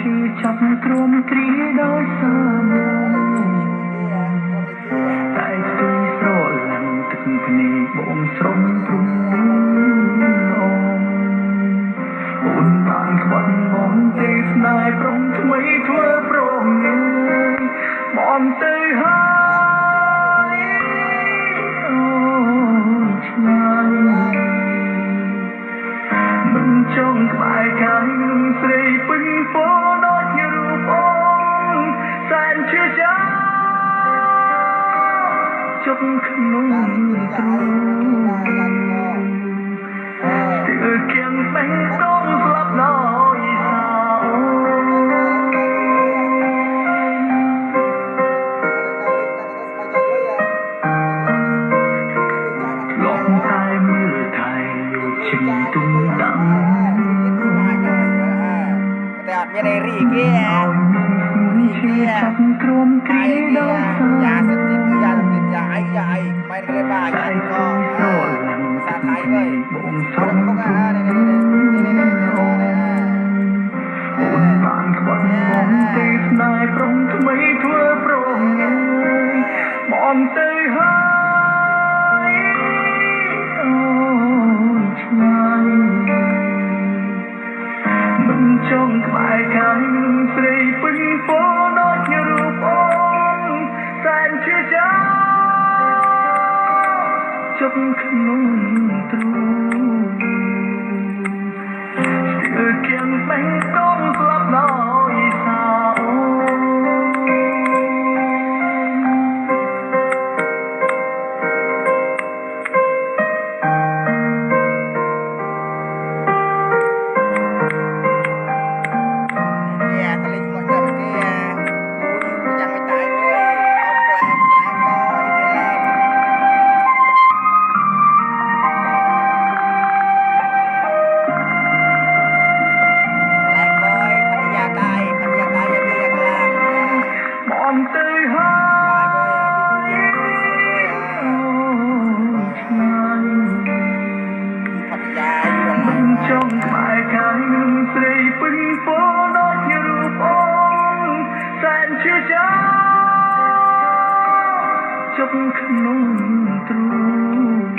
ជាចាប់ទ្រាំទ្រាដោយសារតែស្ទុយស្រឡាញ់ទឹកភ្នែកបងស្រំទ្រុំអូនបានខ្វាត់បងទេស្នេហ៍ព្រមថ្មីធ្វើប្រងបងទៅហើយអូនឆ្ងាយមិនចង់ក្បែរកាយនឹងស្រីពេញពោដូចជារូបអូនសែនឈឺចាប់ជប់ក្នុងទ្រូងស្ទើរគៀងបេះដូងស្លាប់ដោយសារលំតែមើលថៃយកឈឹងទុំតាំងតែអត់មានអីរីគេចាប់ទ្រាំគ្រាដោយសារយ៉ាសិតទីយ៉ាសិតយ៉ាអីយ៉ាអីមិនគេបានយ៉ាក៏ភាសាថៃវិញបងស្រំមុខនេះអូនបានខ្វាត់បងទេស្នេហ៍ព្រមថ្មីធ្វើប្រងបងទៅហើយអូនឆ្ងាយមិនចង់ក្បែរកាយនឹងស្រីពេញពោដូចជារូបអូនសែនឈឺចាប់ជប់ក្នុងទ្រូងស្ទើរគៀងបេះដូងស្លាប់ដោយសារអូបងទៅហើយអូនឆ្ងាយមិនចង់ក្បែរកាយនឹងស្រីពេញពោដូចជារូបអូនសែនឈឺចាប់ជប់ក្នុងទ្រូង